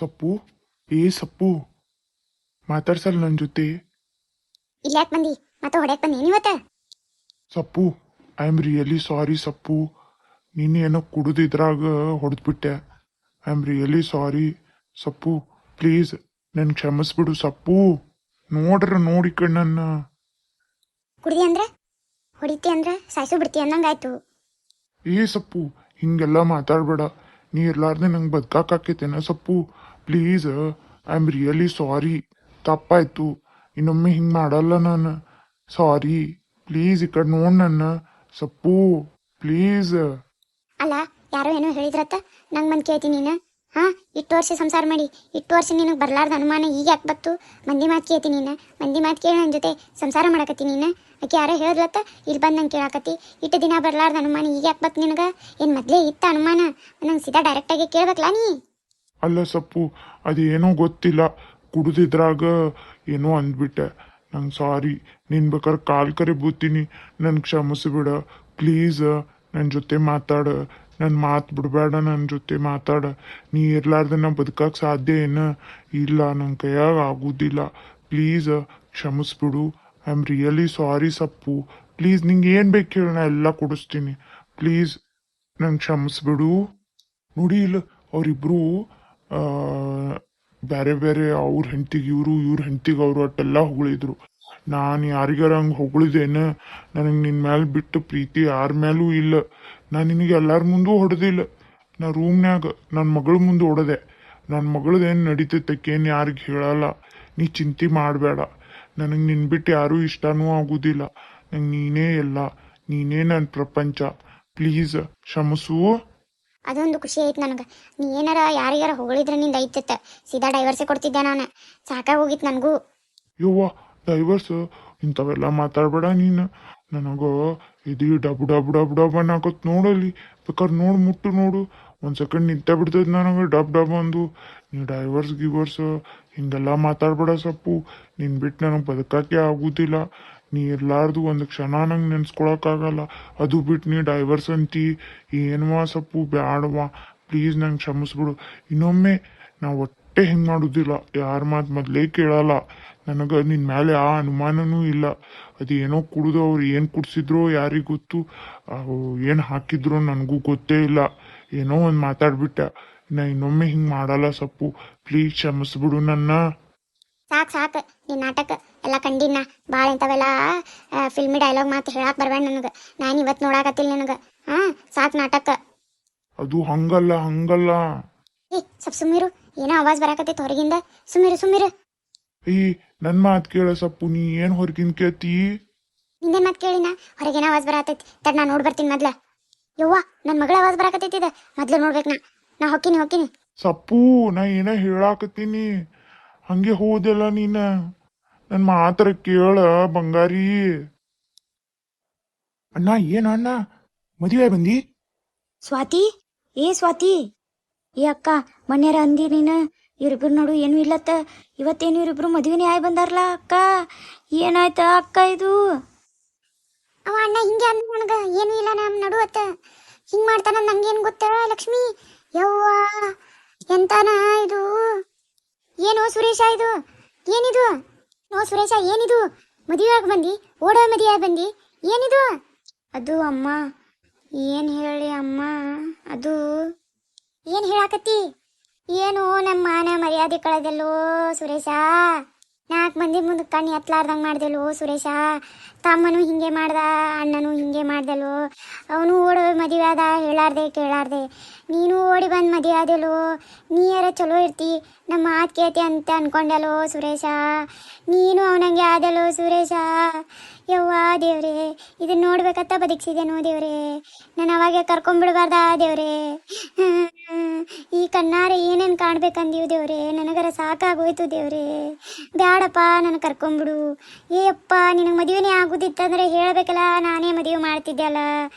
ಸಪ್ಪು ಸಪ್ಪು ಮಾತಾಡ್ಸಲ್ಲ ನನ್ನ ಜೊತೆ. ಇಲ್ಲಾಕ್ ಬಂದಿ ಮತ್ತೆ ಹೊಡ್ಯಾಕ್ ಬಂದಿ ನೀವತ್ತ? Sappu I am really sorry Sappu. ನೀನು ಏನೋ ಕುಡಿದಿದ್ರಾಗ ಹೊಡೆದ್ಬಿಟ್ಟೆ. I am really sorry Sappu. Please ನನ್ ಕ್ಷಮಿಸ್ಬಿಡು ಸಪ್ಪು. ನೋಡಿ ಕಣ್ಣನ್ನ. ಕುಡ್ದಿ ಅಂದ್ರ ಹೊಡಿತಿ ಅಂದ್ರ ಸಾಯ್ಸು ಬಿಡ್ತಿ ಅನ್ನಂಗಾಯ್ತು. ಸಪ್ಪು ಹಿಂಗೆಲ್ಲ ಮಾತಾಡ್ಬೇಡ. ನೀ ಇರ್ಲಾರ್ದೆ ನಂಗೆ ಬದುಕಾಕೇತೇನ Sappu. Please I am really sorry. ತಪ್ಪಾಯ್ತು, ಇನ್ನೊಮ್ಮೆ ಹಿಂಗೆ ಮಾಡಲ್ಲ ನಾನು. ಸಾರಿ ಪ್ಲೀಸ್ ಈ ಕಡೆ ನೋಡ್ ನನ್ನ ಸಪ್ಪು ಪ್ಲೀಸ್. ಅಲ್ಲ ಯಾರೋ ಏನೋ ಹೇಳಿದ್ರತ್ತ ನಂಗೆ ಮಂದಿ ಕೇಳ್ತೀನಿ ನೀನು. ಹಾ, ಇಟ್ಟು ವರ್ಷ ಸಂಸಾರ ಮಾಡಿ ಇಟ್ಟು ವರ್ಷ ನಿನಗೆ ಬರ್ಲಾರ್ದ ಅನುಮಾನ ಈಗ ಯಾಕೆ ಬತ್ತು? ಮಂದಿ ಮಾತು ಕೇಳ್ತೀನಿ ನೀನು. ಮಂದಿ ಮಾತು ಕೇಳಿ ನನ್ನ ಜೊತೆ ಸಂಸಾರ ಮಾಡಕತ್ತಿ ನೀನು. ಆಕೆ ಯಾರೋ ಹೇಳಿದ್ರತ್ತ ಇಲ್ಲಿ ಬಂದು ನಂಗೆ ಕೇಳಾಕತ್ತಿ. ಇಟ್ಟು ದಿನ ಬರ್ಲಾರ್ದ ಅನುಮಾನ ಈಗ ಯಾಕೆ ಬತ್ತು ನಿನಗೆ? ಏನು ಮೊದಲೇ ಇತ್ತ ಅನುಮಾನ? ನಂಗೆ ಸೀದಾ ಡೈರೆಕ್ಟಾಗಿ ಕೇಳ್ಬೇಕಲ್ಲ ನೀ. ಅಲ್ಲ ಸಪ್ಪು, ಅದೇನೋ ಗೊತ್ತಿಲ್ಲ, ಕುಡಿದಿದ್ರಾಗ ಏನೋ ಅಂದ್ಬಿಟ್ಟೆ. ನಂಗೆ ಸಾರಿ. ನೀನು ಬೇಕಾದ್ರೆ ಕಾಲ್ ಕರೆ ಬೂತೀನಿ, ನನ್ಗೆ ಕ್ಷಮಿಸ್ಬಿಡ ಪ್ಲೀಸ್. ನನ್ನ ಜೊತೆ ಮಾತಾಡ, ನನ್ನ ಮಾತು ಬಿಡಬೇಡ, ನನ್ನ ಜೊತೆ ಮಾತಾಡ. ನೀ ಇರ್ಲಾರ್ದೆ ನಾ ಬದುಕಕ್ಕೆ ಸಾಧ್ಯ ಏನು? ಇಲ್ಲ, ನನ್ನ ಕೈಯಾಗ ಆಗೋದಿಲ್ಲ. ಪ್ಲೀಸ್ ಕ್ಷಮಿಸ್ಬಿಡು. I am really sorry Sappu. Please ನಿಂಗೆ ಏನು ಬೇಕು ಹೇಳಿ ನಾ ಎಲ್ಲ ಕೊಡಿಸ್ತೀನಿ. ಪ್ಲೀಸ್ ನಂಗೆ ಕ್ಷಮಿಸ್ಬಿಡು. ನೋಡಿ ಇಲ್ಲ, ಅವರಿಬ್ರು ಬೇರೆ ಬೇರೆ, ಅವ್ರ ಹೆಂಡ್ತಿಗೆ ಇವರು, ಇವ್ರ ಹೆಂಡ್ತಿಗೆ ಅವರು ಅಟ್ಟೆಲ್ಲ ಹೊಗಳಿದ್ರು. ನಾನು ಯಾರಿಗಾರ ಹಂಗೆ ಹೊಗಳಿದೇನೆ? ನನಗೆ ನಿನ್ನ ಮೇಲೆ ಬಿಟ್ಟು ಪ್ರೀತಿ ಯಾರ ಮೇಲೂ ಇಲ್ಲ. ನಾನು ನಿನಗೆ ಎಲ್ಲರ ಮುಂದೂ ಹೊಡೆದಿಲ್ಲ. ನಾ ರೂಮ್ನ್ಯಾಗ ನನ್ನ ಮಗಳ ಮುಂದೆ ಹೊಡೆದೆ. ನನ್ನ ಮಗಳದೇನು ನಡೀತೈತಕ್ಕೇನು ಯಾರಿಗೆ ಹೇಳಲ್ಲ. ನೀ ಚಿಂತೆ ಮಾಡಬೇಡ. ನನಗೆ ನಿನ್ನ ಬಿಟ್ಟು ಯಾರೂ ಇಷ್ಟನೂ ಆಗೋದಿಲ್ಲ. ನಂಗೆ ನೀನೇ ಎಲ್ಲ, ನೀನೇ ನನ್ನ ಪ್ರಪಂಚ. ಪ್ಲೀಸ್ ಕ್ಷಮಿಸು. ಅದೊಂದು ಖುಷಿ ಐತೆ ನನಗೆ. ನೀ ಏನಾರ ಯಾರಿಗಾರ ಹೊಗಳಿದ್ರೆ ನಿಂದ ಐತತ್ತ ಸೀದಾ ಡೈವರ್ಸೇ ಕೊಡ್ತಿದ್ದೆ ನಾನು. ಸಾಕಾಗೋಗಿತ್ತು ನನಗೂ. ಯವ್ವ ಡೈವರ್ಸ್ ಇಂಥವೆಲ್ಲ ಮಾತಾಡಬೇಡ ನೀನು. ನನಗೆ ಇದು ಡಬ್ ಡಬ್ ಡಬ್ ಡಬ್ ಅನ್ನಕತ್ ನೋಡಲ್ಲಿ. ಬೇಕಾದ್ರೆ ನೋಡು, ಮುಟ್ಟು ನೋಡು. ಒಂದು ಸೆಕೆಂಡ್ ನಿಂತ ಬಿಡ್ತದೆ ನನಗೆ ಡಬ್ ಡಬ್ ಅಂದು. ನೀ ಡೈವರ್ಸ್ ಗಿವರ್ಸ್ ಹಿಂಗೆಲ್ಲ ಮಾತಾಡ್ಬೇಡ ಸಪ್ಪು. ನಿನ್ ಬಿಟ್ಟು ನನಗೆ ಬದುಕಕ್ಕೆ ಆಗೋದಿಲ್ಲ. ನೀ ಇರ್ಲಾರ್ದು ಒಂದು ಕ್ಷಣ ನಂಗೆ ನೆನ್ಸ್ಕೊಳಕ್ಕಾಗಲ್ಲ. ಅದು ಬಿಟ್ಟು ನೀ ಡೈವರ್ಸ್ ಅಂತಿ. ಏನ್ವಾ ಸಪ್ಪು, ಬ್ಯಾಡವಾ. ಪ್ಲೀಸ್ ನಂಗೆ ಕ್ಷಮಿಸ್ಬಿಡು. ಇನ್ನೊಮ್ಮೆ ನಾ ಒಟ್ಟೆ ಹಿಂಗೆ ಮಾಡೋದಿಲ್ಲ. ಯಾರ ಮಾತು ಮೊದಲೇ ಕೇಳಲ್ಲ. ನನಗೆ ನಿನ್ನ ಮೇಲೆ ಆ ಅನುಮಾನನೂ ಇಲ್ಲ. ಅದೇನೋ ಕುಡಿದು ಅವ್ರು ಏನು ಕುಡಿಸಿದ್ರೋ ಯಾರಿಗೆ ಗೊತ್ತು, ಏನು ಹಾಕಿದ್ರೋ ನನಗೂ ಗೊತ್ತೇ ಇಲ್ಲ. ಏನೋ ಒಂದು ಮಾತಾಡ್ಬಿಟ್ಟೆ. ನಾ ಇನ್ನೊಮ್ಮೆ ಹಿಂಗೆ ಮಾಡಲ್ಲ ಸಪ್ಪು. ಪ್ಲೀಸ್ ಕ್ಷಮಿಸ್ಬಿಡು ನನ್ನ. ಸಾಕು ನಿನ್ನ ನಾಟಕ ಎಲ್ಲ ಕಂಡಿನ. ಭಾಳ ಇಂಥವೆಲ್ಲ ಫಿಲ್ಮಿ ಡೈಲಾಗ್ ಮಾತು ಹೇಳಕ್ಕೆ ಬರಬೇಡ ನನಗೆ. ನಾನು ಇವತ್ತು ನೋಡಾಕತ್ತಿಲ್ಲ ನನಗೆ. ಹಾಂ, ಸಾಕು ನಾಟಕ. ಅದು ಹಂಗಲ್ಲ ಹಂಗಲ್ಲ. ಸ್ವಲ್ಪ ಸುಮ್ಮಿರು. ಏನೋ ಆವಾಜ್ ಬರಾಕತ್ತೈತೆ ಹೊರಗಿಂದ. ಸುಮ್ಮಿರು. ನನ್ನ ಮಾತು ಕೇಳ ಸಪ್ಪು. ನೀ ಏನು ಹೊರಗಿನ ಕೇಳ್ತಿ? ನಿಂದೇನು ಮಾತು ಕೇಳಿನ? ಹೊರಗೇನೋ ಆವಾಜ್ ಬರಾಕತ್ತೈತಿ. ತಡ್ ನಾನು ನೋಡಿ ಬರ್ತೀನಿ ಮೊದ್ಲ. ಯವ್ವ, ನನ್ನ ಮಗಳ ಆವಾಜ್ ಬರಾಕತ್ತೈತಿದ. ಮೊದ್ಲು ನೋಡ್ಬೇಕು. ನಾ ಹೊಕ್ಕಿನಿ. ಸಪ್ಪು, ನಾ ಏನೋ ಹೇಳಾಕತ್ತೀನಿ. ಹಂಗೆ ಹೋದೆಲ್ಲ ನೀನ. ನನ್ನ ಮಾತ್ರ ಕೇಳ ಬಂಗಾರಿ. ಅಣ್ಣ ಏನು ಅಣ್ಣ, ಮದುವೆ ಬಂದಿ? ಸ್ವಾತಿ, ಸ್ವಾತಿ, ಅಕ್ಕ ಮನ್ಯಾರ ಅಂದಿ ನೀನು ಇವ್ರಿಬ್ರು ನೋಡು ಏನೂ ಇಲ್ಲತ್ತ. ಇವತ್ತೇನು ಇವ್ರಿಬ್ರು ಮದುವೆನೇ ಆಯ್ ಬಂದಾರಲ್ಲ ಅಕ್ಕ. ಏನಾಯ್ತ ಅಕ್ಕ ಇದು? ಅವ ಅಣ್ಣ ಹಿಂಗೆ ಅಂದ ನನಗೆ. ಏನೂ ಇಲ್ಲ ನಮ್ಮ ನಡುವತ್ತ. ಹಿಂಗೆ ಮಾಡ್ತಾನ ನಂಗೇನು ಗೊತ್ತ ಲಕ್ಷ್ಮಿ. ಯವ್ವ ಎಂತಾನ ಇದು? ಏನೋ ಸುರೇಶ ಇದು? ಏನಿದು? ಸುರೇಶ ಏನಿದು? ಮದುವೆ ಆಗಿ ಬಂದು ಓಡೋ ಮದುವೆ ಆಗಿ ಬಂದು ಏನಿದು? ಅದು ಅಮ್ಮ, ಏನು ಹೇಳಿ ಅಮ್ಮ, ಅದು ಏನು ಹೇಳಾಕತ್ತಿ? ಏನು ನಮ್ಮ ಮಾನ ಮರ್ಯಾದೆ ಕಳೆದಲ್ಲೋ ಸುರೇಶ. 4 ಮಂದಿ ಮುಂದೆ ಕಣ್ಣು ಎತ್ತಲಾರ್ದಂಗೆ ಮಾಡ್ದಲ್ಲೋ ಸುರೇಶ. ತಮ್ಮನೂ ಹಿಂಗೆ ಮಾಡ್ದ, ಅಣ್ಣನೂ ಹಿಂಗೆ ಮಾಡ್ದಲ್ಲೋ. ಅವನು ಓಡೋ ಮದುವೆ ಆದ, ಹೇಳಾರ್ದೆ ಕೇಳಾರ್ದೆ. ನೀನು ಓಡಿ ಬಂದು ಮದುವೆ ಆದಲ್ಲೋ. ನೀಯಾರ ಚಲೋ ಇರ್ತಿ, ನಮ್ಮ ಮಾತು ಕೇಳ್ತಿ ಅಂತ ಅನ್ಕೊಂಡಲ್ಲೋ ಸುರೇಶ. ನೀನು ಅವನಂಗೆ ಆದಲ್ಲೋ ಸುರೇಶ. ಯವ್ವ ದೇವ್ರೆ, ಇದನ್ನ ನೋಡ್ಬೇಕತ್ತ ಬದುಕ್ಸಿದೇನೋ ದೇವ್ರೆ. ನಾನು ಅವಾಗೆ ಕರ್ಕೊಂಡ್ಬಿಡ್ಬಾರ್ದ ದೇವ್ರೆ. ಈ ಕಣ್ಣಾರೆ ಏನೇನು ಕಾಣ್ಬೇಕಂದೀವಿ ದೇವ್ರೆ. ನನಗರ ಸಾಕಾಗೋಯ್ತು ದೇವ್ರೆ. ಬ್ಯಾಡಪ್ಪ, ನನಗೆ ಕರ್ಕೊಂಬಿಡು. ಅಪ್ಪ, ನಿನಗೆ ಮದುವೆನೇ ಆಗೋದಿತ್ತಂದ್ರೆ ಹೇಳಬೇಕಲ್ಲ. ನಾನೇ ಮದುವೆ ಮಾಡ್ತಿದ್ದೆ ಅಲ್ಲ.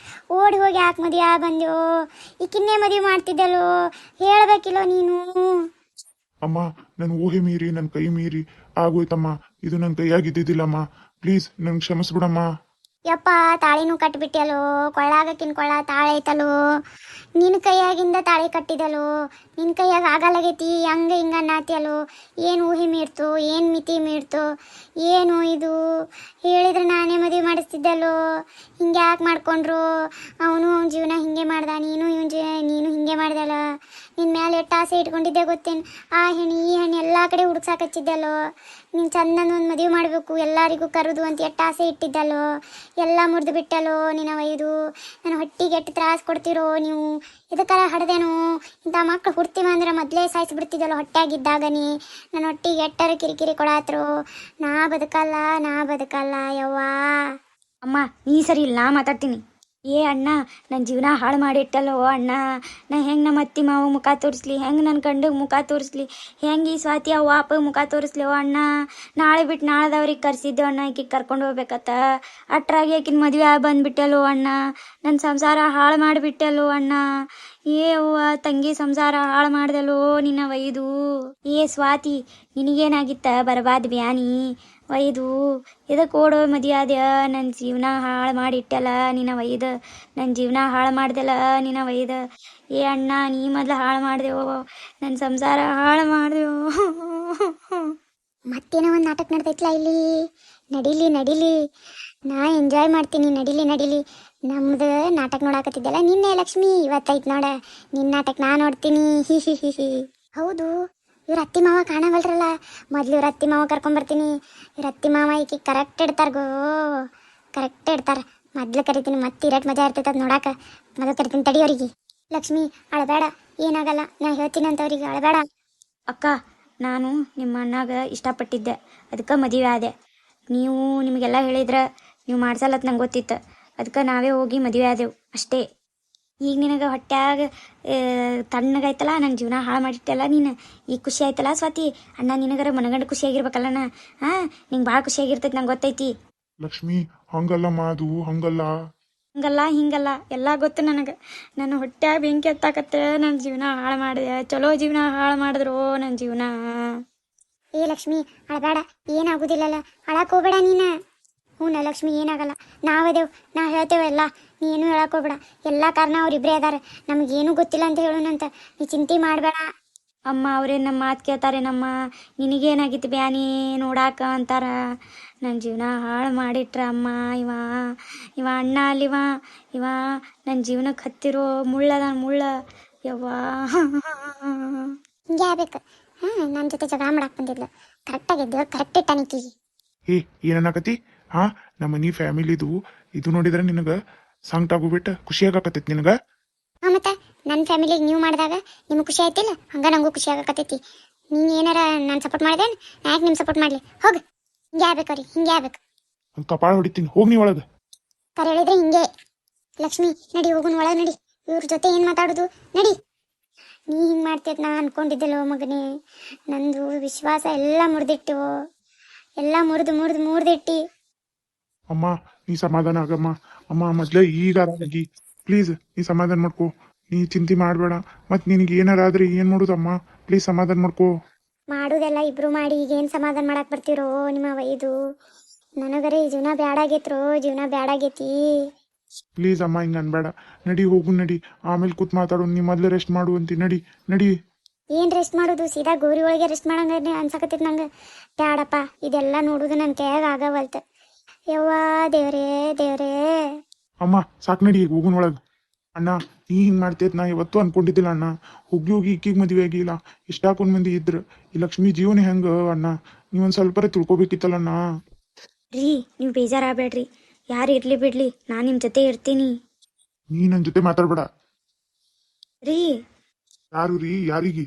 ಓಡಿ ಹೋಗಿ ಯಾಕೆ ಮದುವೆ ಬಂದೆವು? ಈಕಿನ್ನೇ ಮದುವೆ ಮಾಡ್ತಿದ್ದಲ್ಲೋ. ಹೇಳಬೇಕಿಲ್ಲೋ ನೀನು. ಅಮ್ಮ, ನನ್ನ ಊಹೆ ಮೀರಿ, ನನ್ನ ಕೈ ಮೀರಿ ಆಗೋಯ್ತಮ್ಮ. ಇದು ನನ್ನ ಕೈಯಾಗಿದ್ದಿದ್ದಿಲ್ಲಮ್ಮ. ಪ್ಲೀಸ್ ನಂಗೆ ಕ್ಷಮಿಸ್ಬಿಡಮ್ಮ. ಯಪ್ಪ ತಾಳಿನೂ ಕಟ್ಬಿಟ್ಟಿಯಲ್ಲೋ, ಕೊಳ್ಳಾಗಕ್ಕಿನ ಕೊಳ್ಳ ತಾಳೆ ಐತಲ್ಲೋ, ನಿನ್ನ ಕೈಯಾಗಿಂದ ತಾಳಿ ಕಟ್ಟಿದಲ್ಲೋ, ನಿನ್ನ ಕೈಯಾಗ ಆಗಲಾಗೈತಿ ಹಂಗೆ ಹಿಂಗೆ ಅನ್ನತ್ಯಲ್ಲೋ. ಏನು ಊಹೆ ಮೀರ್ತು, ಏನು ಮಿತಿ ಮೀರ್ತು, ಏನು ಇದು ಹೇಳಿದ್ರೆ ನಾನೇ ಮದುವೆ ಮಾಡಿಸ್ತಿದ್ದಲ್ಲೋ. ಹಿಂಗೆ ಯಾಕೆ ಮಾಡ್ಕೊಂಡ್ರು, ಅವನು ಅವ್ನ ಜೀವನ ಹಿಂಗೆ ಮಾಡ್ದ, ನೀನು ಹಿಂಗೆ ಮಾಡ್ದಲ್ಲ. ನಿನ್ನ ಮೇಲೆ ಎಷ್ಟು ಆಸೆ ಇಟ್ಕೊಂಡಿದ್ದೆ ಗೊತ್ತೇನು, ಆ ಹೆಣ್ಣು ಈ ಹೆಣ್ಣು ಎಲ್ಲ ಕಡೆ ಹುಡುಕ್ಸಾಕಚ್ಚಿದ್ದಲ್ಲೋ. ನೀನು ಚಂದನ ಒಂದು ಮದುವೆ ಮಾಡಬೇಕು ಎಲ್ಲರಿಗೂ ಕರೆದು ಅಂತ ಎಷ್ಟು ಆಸೆ ಇಟ್ಟಿದ್ದಲ್ಲೋ, ಎಲ್ಲ ಮುರಿದು ಬಿಟ್ಟಲ್ಲೋ ನಿನ್ನ ಒಯ್ದು. ನನ್ನ ಹೊಟ್ಟಿಗೆ ಎಷ್ಟು ತ್ರಾಸ ಕೊಡ್ತಿರೋ ನೀವು, ಇದಕ್ಕಾರ ಹಡ್ದೇನು. ಇಂಥ ಮಕ್ಳು ಹುಡ್ತೀವ ಅಂದ್ರೆ ಮೊದಲೇ ಸಾಯಿಸ್ಬಿಡ್ತಿದ್ದಲ್ಲೋ ಹೊಟ್ಟೆಯಾಗಿದ್ದಾಗನಿ. ನನ್ನ ಹೊಟ್ಟಿಗೆ ಎಟ್ಟರ ಕಿರಿಕಿರಿ ಕೊಡಾತ್ರು. ನಾ ಬದುಕಲ್ಲ ಯವ್ವಾ. ಅಮ್ಮ ನೀ ಸರಿ ಇಲ್ಲ, ನಾ ಮಾತಾಡ್ತೀನಿ. ಏ ಅಣ್ಣ, ನನ್ನ ಜೀವನ ಹಾಳು ಮಾಡಿಟ್ಟಲ್ಲೋ ಅಣ್ಣ. ನಾ ಹೆಂಗೆ ನಮ್ಮ ಅತ್ತಿ ಮಾವ ಮುಖ ತೋರಿಸ್ಲಿ, ಹೆಂಗೆ ನನ್ನ ಗಂಡಗೆ ಮುಖ ತೋರಿಸ್ಲಿ, ಹೆಂಗೆ ಈ ಸ್ವಾತಿ ಅವ್ವ ಅಪ್ಪ ಮುಖ ತೋರಿಸ್ಲಿ ಅಣ್ಣ. ನಾಳೆ ಬಿಟ್ಟು ನಾಳೆದವ್ರಿಗೆ ಕರ್ಸಿದ್ದೆವು ಅಣ್ಣ, ಈಕಿಗೆ ಕರ್ಕೊಂಡು ಹೋಗ್ಬೇಕತ್ತ. ಅಟ್ರಾಗಿ ಆಕಿನ ಮದುವೆ ಬಂದುಬಿಟ್ಟಲ್ಲೋ ಅಣ್ಣ. ನನ್ನ ಸಂಸಾರ ಹಾಳು ಮಾಡಿಬಿಟ್ಟಲ್ಲೋ ಅಣ್ಣ. ಏ ಅವ್ವ ತಂಗಿ ಸಂಸಾರ ಹಾಳು ಮಾಡ್ದಲ್ಲೋ ನಿನ್ನ ಒಯ್ದು. ಏ ಸ್ವಾತಿ, ನಿನಗೇನಾಗಿತ್ತ ಬರಬಾದ್ ಬ್ಯಾನಿ ಒಯ್ದು. ಇದಕ್ಕೆ ಓಡೋ ಮದುವೆ ಆದ್ಯ, ನನ್ನ ಜೀವನ ಹಾಳು ಮಾಡಿಟ್ಟಲ್ಲ ನಿನ್ನ ಒಯ್ದು. ನನ್ನ ಜೀವನ ಹಾಳು ಮಾಡ್ದಲ್ಲ ನಿನ್ನ ಒಯ್ದು. ಏ ಅಣ್ಣ, ನೀ ಮೊದಲು ಹಾಳು ಮಾಡ್ದೆವು, ನನ್ನ ಸಂಸಾರ ಹಾಳು ಮಾಡ್ದೆವು. ಮತ್ತೇನೋ ಒಂದು ನಾಟಕ ನಡ್ದೈತ್ಲ ಇಲ್ಲಿ. ನಡೀಲಿ, ನಾ ಎಂಜಾಯ್ ಮಾಡ್ತೀನಿ. ನಡೀಲಿ. ನಮ್ದು ನಾಟಕ ನೋಡಾಕತ್ತಿದ್ದಲ್ಲ ನಿನ್ನೆ ಲಕ್ಷ್ಮಿ, ಇವತ್ತೈತ್ ನೋಡ ನಿನ್ನ ನಾಟಕ ನಾ ನೋಡ್ತೀನಿ. ಹಿ. ಹೌದು, ಇವ್ರ ಅತ್ತಿ ಮಾವ ಕಾಣವಲ್ರಲ್ಲ. ಮೊದ್ಲು ಇವ್ರ ಅತ್ತಿ ಮಾವ ಕರ್ಕೊಂಬರ್ತೀನಿ. ಇವ್ರ ಅತ್ತಿ ಮಾವ ಈಕಿ ಕರೆಕ್ಟ್ ಇಡ್ತಾರ. ಮೊದ್ಲು ಕರಿತೀನಿ, ಮತ್ತೆ ಇರಟ್ ಮಜಾ ಇರ್ತೈತೆ ಅದು ನೋಡಾಕ. ಮೊದಲು ಕರಿತೀನಿ ತಡಿಯೋರಿಗೆ. ಲಕ್ಷ್ಮಿ ಅಳಬೇಡ, ಏನಾಗಲ್ಲ, ನಾ ಹೇಳ್ತೀನಿ ಅಂತ ಅವ್ರಿಗೆ, ಅಳಬೇಡ. ಅಕ್ಕ, ನಾನು ನಿಮ್ಮ ಅಣ್ಣಾಗ ಇಷ್ಟಪಟ್ಟಿದ್ದೆ, ಅದಕ್ಕೆ ಮದುವೆ ಆದೆ. ನೀವು ನಿಮಗೆಲ್ಲ ಹೇಳಿದ್ರೆ ನೀವು ಮಾಡ್ಸಲ್ಲತ್ ನಂಗೆ ಗೊತ್ತಿತ್ತು, ಅದಕ್ಕೆ ನಾವೇ ಹೋಗಿ ಮದುವೆ ಆದೆವು ಅಷ್ಟೇ. ಈಗ ನಿನಗೆ ಹೊಟ್ಯಾಗ ತಣ್ಣಗಾಯ್ತಲ್ಲ, ನನ್ನ ಜೀವನ ಹಾಳು ಮಾಡಿಟ್ಟಲ್ಲ ನೀನು. ಈಗ ಖುಷಿ ಆಯ್ತಲ್ಲ ಸ್ವಾತಿ, ಅಣ್ಣ ನಿನಗರ ಮನಗಂಡು ಖುಷಿಯಾಗಿರ್ಬೇಕಲ್ಲಣ್ಣ. ಹಾಂ, ನಿಂಗೆ ಭಾಳ ಖುಷಿಯಾಗಿರ್ತೈತೆ ನಂಗೆ ಗೊತ್ತೈತಿ. ಲಕ್ಷ್ಮಿ ಹಂಗಲ್ಲಮ್ಮ, ಅದು ಹಂಗಲ್ಲ. ಹಂಗಲ್ಲ ಹಿಂಗಲ್ಲ ಎಲ್ಲ ಗೊತ್ತು ನನಗೆ. ನನ್ನ ಹೊಟ್ಯಾಗ ಬೆಂಕಿ ಹತ್ತಾಕತ್ತೆ, ನನ್ನ ಜೀವನ ಹಾಳು ಮಾಡಿದೆ. ಚಲೋ ಜೀವನ ಹಾಳು ಮಾಡಿದ್ರು ನನ್ನ ಜೀವನ. ಏ ಲಕ್ಷ್ಮಿ ಅಳಬೇಡ, ಏನಾಗುದಿಲ್ಲಲ್ಲ, ಅಳಕ್ ಹೋಗ್ಬೇಡ ನೀನು. ಹ್ಞೂ ಲಕ್ಷ್ಮಿ, ಏನಾಗಲ್ಲ, ನಾವದೇವು, ನಾ ಹೇಳ್ತೇವೆ ಎಲ್ಲ, ನೀನು ಹೇಳಕ್ ಹೋಗ್ಬೇಡ. ಎಲ್ಲ ಕಾರಣ ಅವ್ರಿಬ್ರೇ ಅದಾರ, ನಮಗೇನು ಗೊತ್ತಿಲ್ಲ ಅಂತ ಹೇಳೋಣಂತ, ನೀ ಚಿಂತೆ ಮಾಡಬೇಡ. ಅಮ್ಮ ಅವರೇ ನಮ್ಮ ಮಾತು ಕೇಳ್ತಾರೆ. ನಮ್ಮ ನಿನಗೇನಾಗಿತ್ತು ಬ್ಯಾನಿ ನೋಡಾಕ ಅಂತಾರ. ನನ್ನ ಜೀವನ ಹಾಳು ಮಾಡಿಟ್ರ ಅಮ್ಮ. ಇವ ಅಣ್ಣ ಅಲ್ಲಿವ, ಇವ ನನ್ನ ಜೀವನಕ್ಕೆ ಹತ್ತಿರೋ ಮುಳ್ಳದ ಮುಳ್ಳ ಯವ್ವಾ. ಹಿಂಗೆ ಆಗ್ಬೇಕು. ನನ್ನ ಜೊತೆ ಜಗಳ ಮಾಡಕ್ಕೆ ಬಂದಿದ್ಲು, ಕರೆಕ್ಟಾಗಿದ್ದು ಕರೆಕ್ಟ್ ಇಟ್ಟಾನಿಕ್ಕಿಗೆ. ಏ ಏನನ್ನಾಕತಿ? ನಮ್ಮ ಮನಿ ಫ್ಯಾಮಿಲಿದು ಇದು ನೋಡಿದ್ರೆ ನಿನಗೆ ಸಂಕಟ ಆಗೋಗ್ಬಿಟ್ಟು ಖುಷಿಯಾಗಕತ್ತೈತಿ ನಿನಗೆ. ಮತ್ತೆ ನನ್ನ ಫ್ಯಾಮಿಲಿಗೆ ನೀವು ಮಾಡಿದಾಗ ನಿಮ್ಗೆ ಖುಷಿ ಆಯ್ತಿಲ್ಲ, ಹಂಗ ನಂಗೂ ಖುಷಿ ಆಗಕತ್ತೈತಿ. ನೀನು ಏನಾರ ನಾನು ಸಪೋರ್ಟ್ ಮಾಡಿದೇನು, ನಾ ಯಾಕೆ ನಿಮ್ಮ ಸಪೋರ್ಟ್ ಮಾಡಲಿ? ಹೋಗಿ, ಹಿಂಗೆ ಆಗ್ಬೇಕು ಅವ್ರಿಗೆ, ಹಿಂಗೆ ಆಗ್ಬೇಕು. ಒಂದು ಕಪಾಳ ಹೊಡಿತೀನಿ, ಹೋಗಿ ನೀ ಒಳಗೆ. ಕರೆ ಹೇಳಿದ್ರೆ ಹಿಂಗೆ. ಲಕ್ಷ್ಮಿ ನಡಿ, ಹೋಗುನ್ ಒಳಗೆ ನಡಿ. ಇವ್ರ ಜೊತೆ ಏನು ಮಾತಾಡೋದು, ನಡಿ. ನೀ ಹಿಂಗೆ ಮಾಡ್ತೀಯ ನಾ ಅನ್ಕೊಂಡಿದ್ದೆಲ್ಲೋ ಮಗನೇ. ನಂದು ವಿಶ್ವಾಸ ಎಲ್ಲ ಮುರಿದಿಟ್ಟು, ಎಲ್ಲ ಮುರಿದಿಟ್ಟಿ. ಅಮ್ಮ ನೀ ಸಮಾಧಾನ ಆಗಮ್ಮ. ಅಮ್ಮ ಮೊದ್ಲೇ ಈಗ ಆರಾಮಾಗಿ, ಪ್ಲೀಸ್ ನೀ ಸಮಾಧಾನ ಮಾಡ್ಕೋ. ನೀ ಚಿಂತೆ ಮಾಡಬೇಡ. ಮತ್ತು ನಿನಗೆ ಏನಾರ ಆದ್ರೆ ಏನು ಮಾಡೋದಮ್ಮ? ಪ್ಲೀಸ್ ಸಮಾಧಾನ ಮಾಡ್ಕೋ. ಮಾಡೋದೆಲ್ಲ ಇಬ್ರು ಮಾಡಿ ಈಗೇನು ಸಮಾಧಾನ ಮಾಡಕ್ಕೆ ಬರ್ತಿರೋ ನಿಮ್ಮ ವೈದು? ನನಗರೆ ಈ ಜೀವನ ಬ್ಯಾಡಾಗೈತಿ. ಪ್ಲೀಸ್ ಅಮ್ಮ, ಹಿಂಗೆ ಅನ್ಬೇಡ. ನಡಿ ಹೋಗು, ನಡಿ. ಆಮೇಲೆ ಕೂತ್ ಮಾತಾಡು. ನೀ ಮೊದಲೇ ರೆಸ್ಟ್ ಮಾಡು ಅಂತಿ. ನಡಿ. ಏನು ರೆಸ್ಟ್ ಮಾಡೋದು? ಸೀದಾ ಗೋರಿ ಒಳಗೆ ರೆಸ್ಟ್ ಮಾಡಂಗ ಅನ್ಸಕತ್ತೈತಿ ನಂಗೆ. ಬ್ಯಾಡಪ್ಪ, ಇದೆಲ್ಲ ನೋಡೋದು ನನ್ನ ಕೈಯಾಗ ಆಗವಲ್ತು. ಯವ್ವಾ ದೇವ್ರೇ. ಅಮ್ಮ ಸಾಕು, ನಡಿ ಈಗ ಹೋಗುನ್ ಒಳಗೆ. ಅಣ್ಣ ನೀ ಹಿಂಗೆ ಮಾಡ್ತೈತೆ ನಾ ಇವತ್ತು ಅನ್ಕೊಂಡಿದ್ದಿಲ್ಲ ಅಣ್ಣ. ಹೋಗಿ ಈಕಿಗೆ ಮದುವೆ ಆಗಿಲ್ಲ, ಇಷ್ಟಾಕೊಂಡ್ ಮಂದಿ ಇದ್ರು. ಈ ಲಕ್ಷ್ಮಿ ಜೀವನ ಹೆಂಗ ಅಣ್ಣ, ನೀವೊಂದು ಸ್ವಲ್ಪರ ತಿಳ್ಕೊಬೇಕಿತ್ತಲ್ಲಣ್ಣ. ರೀ, ನೀವು ಬೇಜಾರಾಗಬೇಡ್ರಿ, ಯಾರು ಇರಲಿ ಬಿಡ್ಲಿ, ನಾನು ನಿಮ್ಮ ಜೊತೆ ಇರ್ತೀನಿ. ನೀ ನನ್ನ ಜೊತೆ ಮಾತಾಡ್ಬೇಡ. ರೀ ಯಾರು ರೀ? ಯಾರಿಗೆ?